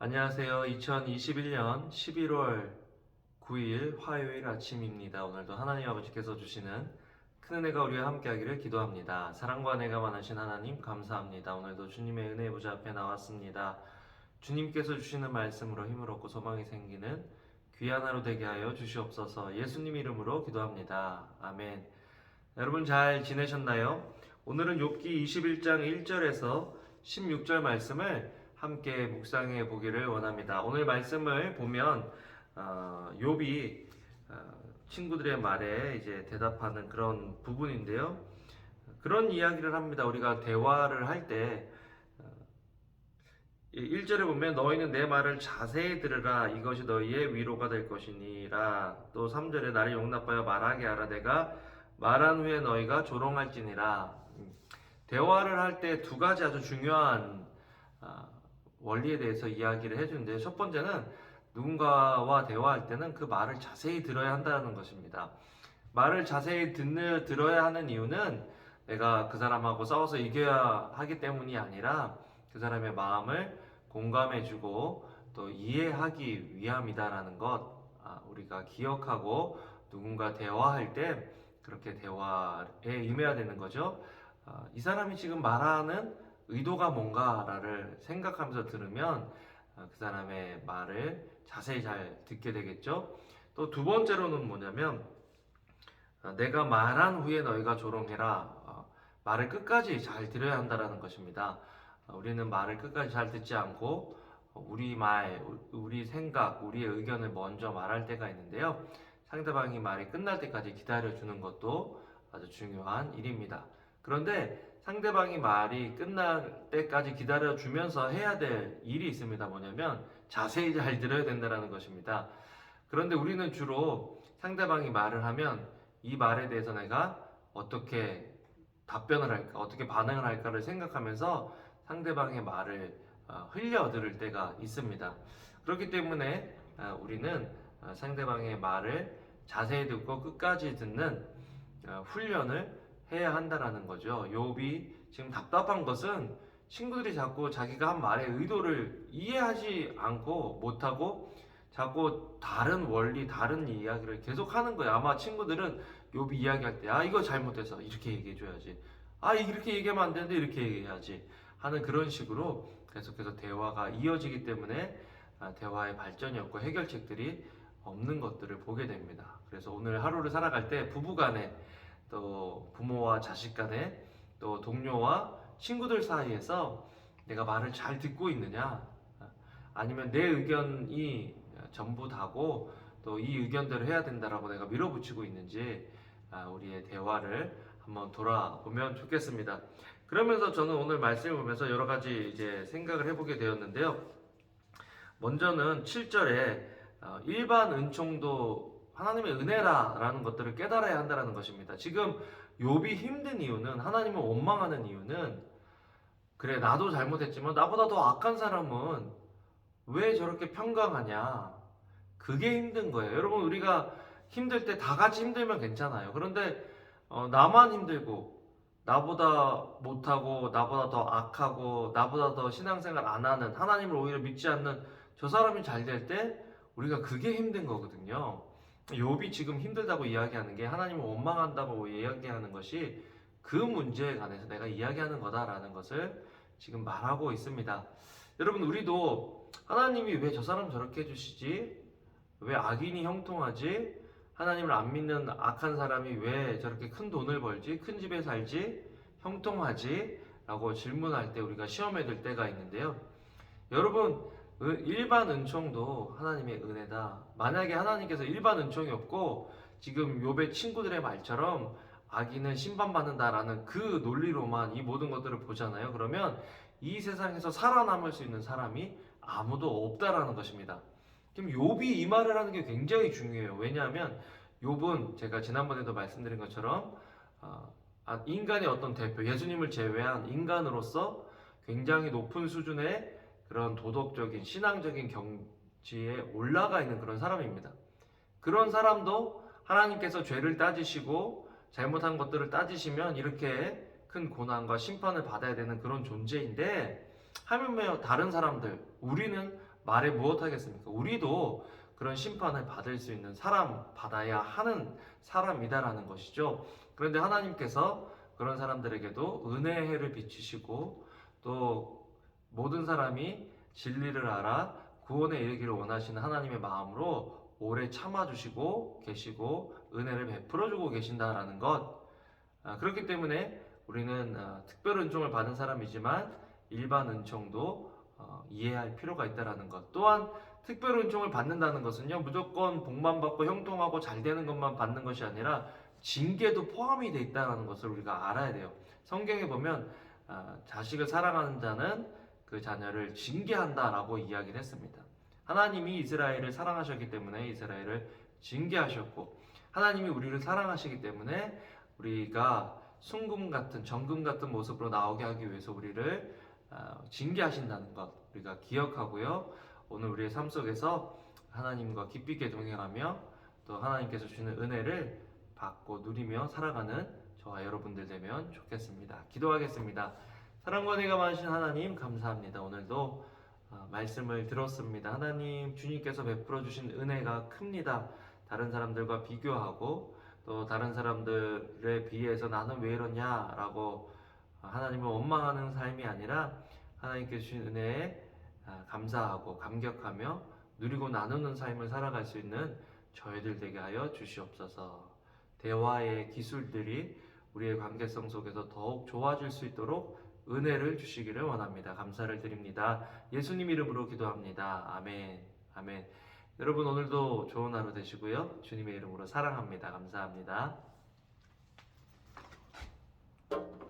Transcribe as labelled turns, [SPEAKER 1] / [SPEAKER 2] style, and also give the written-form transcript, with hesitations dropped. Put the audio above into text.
[SPEAKER 1] 안녕하세요. 2021년 11월 9일 화요일 아침입니다. 오늘도 하나님 아버지께서 주시는 큰 은혜가 우리와 함께하기를 기도합니다. 사랑과 은혜가 많으신 하나님 감사합니다. 오늘도 주님의 은혜 보좌 앞에 나왔습니다. 주님께서 주시는 말씀으로 힘을 얻고 소망이 생기는 귀한 하루 되게 하여 주시옵소서. 예수님 이름으로 기도합니다. 아멘. 여러분 잘 지내셨나요? 오늘은 욥기 21장 1절에서 16절 말씀을 함께 묵상해 보기를 원합니다. 오늘 말씀을 보면 욥이 친구들의 말에 이제 대답하는 그런 부분인데요. 그런 이야기를 합니다. 우리가 대화를 할 때 1절에 보면 너희는 내 말을 자세히 들으라 이것이 너희의 위로가 될 것이니라. 또 3절에 나를 용납하여 말하게 하라 내가 말한 후에 너희가 조롱할지니라. 대화를 할 때 두 가지 아주 중요한 원리에 대해서 이야기를 해주는데, 첫 번째는 누군가와 대화할 때는 그 말을 자세히 들어야 한다는 것입니다. 말을 자세히 들어야 하는 이유는 내가 그 사람하고 싸워서 이겨야 하기 때문이 아니라 그 사람의 마음을 공감해주고 또 이해하기 위함이다라는 것, 우리가 기억하고 누군가 대화할 때 그렇게 대화에 임해야 되는 거죠. 이 사람이 지금 말하는 의도가 뭔가를 생각하면서 들으면 그 사람의 말을 자세히 잘 듣게 되겠죠. 또 두 번째로는 뭐냐면 내가 말한 후에 너희가 조롱해라. 말을 끝까지 잘 들어야 한다는 것입니다. 우리는 말을 끝까지 잘 듣지 않고 우리 말, 우리 생각, 우리의 의견을 먼저 말할 때가 있는데요. 상대방이 말이 끝날 때까지 기다려주는 것도 아주 중요한 일입니다. 그런데 상대방이 말이 끝날 때까지 기다려주면서 해야 될 일이 있습니다. 뭐냐면 자세히 잘 들어야 된다는 것입니다. 그런데 우리는 주로 상대방이 말을 하면 이 말에 대해서 내가 어떻게 답변을 할까, 어떻게 반응을 할까를 생각하면서 상대방의 말을 흘려 들을 때가 있습니다. 그렇기 때문에 우리는 상대방의 말을 자세히 듣고 끝까지 듣는 훈련을 해야 한다라는 거죠. 욥이 지금 답답한 것은 친구들이 자꾸 자기가 한 말의 의도를 이해하지 않고 못하고 자꾸 다른 원리, 다른 이야기를 계속 하는 거예요. 아마 친구들은 욥이 이야기할 때 이거 잘못해서 이렇게 얘기해줘야지, 이렇게 얘기하면 안 되는데 이렇게 얘기해야지 하는 그런 식으로 계속해서 대화가 이어지기 때문에 대화의 발전이 없고 해결책들이 없는 것들을 보게 됩니다. 그래서 오늘 하루를 살아갈 때 부부간에, 또 부모와 자식 간에, 또 동료와 친구들 사이에서 내가 말을 잘 듣고 있느냐, 아니면 내 의견이 전부 다고 또 이 의견대로 해야 된다라고 내가 밀어붙이고 있는지 우리의 대화를 한번 돌아보면 좋겠습니다. 그러면서 저는 오늘 말씀을 보면서 여러 가지 이제 생각을 해보게 되었는데요. 먼저는 7절에 일반 은총도 하나님의 은혜라는 것들을 깨달아야 한다는 것입니다. 지금 욥이 힘든 이유는, 하나님을 원망하는 이유는, 그래 나도 잘못했지만 나보다 더 악한 사람은 왜 저렇게 평강하냐, 그게 힘든 거예요. 여러분, 우리가 힘들 때 다 같이 힘들면 괜찮아요. 그런데 나만 힘들고 나보다 못하고 나보다 더 악하고 나보다 더 신앙생활 안 하는, 하나님을 오히려 믿지 않는 저 사람이 잘 될 때 우리가 그게 힘든 거거든요. 욥이 지금 힘들다고 이야기하는 게, 하나님을 원망한다고 이야기하는 것이 그 문제에 관해서 내가 이야기하는 거다라는 것을 지금 말하고 있습니다. 여러분, 우리도 하나님이 왜 저 사람 저렇게 해주시지? 왜 악인이 형통하지? 하나님을 안 믿는 악한 사람이 왜 저렇게 큰 돈을 벌지? 큰 집에 살지? 형통하지? 라고 질문할 때 우리가 시험에 들 때가 있는데요. 여러분, 일반 은총도 하나님의 은혜다. 만약에 하나님께서 일반 은총이 없고 지금 욥의 친구들의 말처럼 악인은 심판받는다라는 그 논리로만 이 모든 것들을 보잖아요. 그러면 이 세상에서 살아남을 수 있는 사람이 아무도 없다라는 것입니다. 지금 욥이 이 말을 하는 게 굉장히 중요해요. 왜냐하면 욥은 제가 지난번에도 말씀드린 것처럼 인간의 어떤 대표, 예수님을 제외한 인간으로서 굉장히 높은 수준의 그런 도덕적인, 신앙적인 경지에 올라가 있는 그런 사람입니다. 그런 사람도 하나님께서 죄를 따지시고 잘못한 것들을 따지시면 이렇게 큰 고난과 심판을 받아야 되는 그런 존재인데, 하물며 다른 사람들, 우리는 말해 무엇하겠습니까? 우리도 그런 심판을 받을 수 있는 받아야 하는 사람이다라는 것이죠. 그런데 하나님께서 그런 사람들에게도 은혜의 해를 비추시고 또 모든 사람이 진리를 알아 구원에 이르기를 원하시는 하나님의 마음으로 오래 참아주시고 계시고 은혜를 베풀어주고 계신다라는 것. 그렇기 때문에 우리는 특별 은총을 받은 사람이지만 일반 은총도 이해할 필요가 있다라는 것. 또한 특별 은총을 받는다는 것은요, 무조건 복만 받고 형통하고 잘 되는 것만 받는 것이 아니라 징계도 포함이 돼 있다는 것을 우리가 알아야 돼요. 성경에 보면 자식을 사랑하는 자는 그 자녀를 징계한다라고 이야기를 했습니다. 하나님이 이스라엘을 사랑하셨기 때문에 이스라엘을 징계하셨고, 하나님이 우리를 사랑하시기 때문에 우리가 순금 같은 정금 같은 모습으로 나오게 하기 위해서 우리를 징계하신다는 것 우리가 기억하고요. 오늘 우리의 삶 속에서 하나님과 깊이 있게 동행하며 또 하나님께서 주시는 은혜를 받고 누리며 살아가는 저와 여러분들 되면 좋겠습니다. 기도하겠습니다. 사랑과 은혜가 많으신 하나님 감사합니다. 오늘도 말씀을 들었습니다. 하나님 주님께서 베풀어 주신 은혜가 큽니다. 다른 사람들과 비교하고 또 다른 사람들에 비해서 나는 왜 이러냐라고 하나님을 원망하는 삶이 아니라 하나님께 주신 은혜에 감사하고 감격하며 누리고 나누는 삶을 살아갈 수 있는 저희들 되게 하여 주시옵소서. 대화의 기술들이 우리의 관계성 속에서 더욱 좋아질 수 있도록 은혜를 주시기를 원합니다. 감사를 드립니다. 예수님 이름으로 기도합니다. 아멘. 아멘. 여러분 오늘도 좋은 하루 되시고요. 주님의 이름으로 사랑합니다. 감사합니다.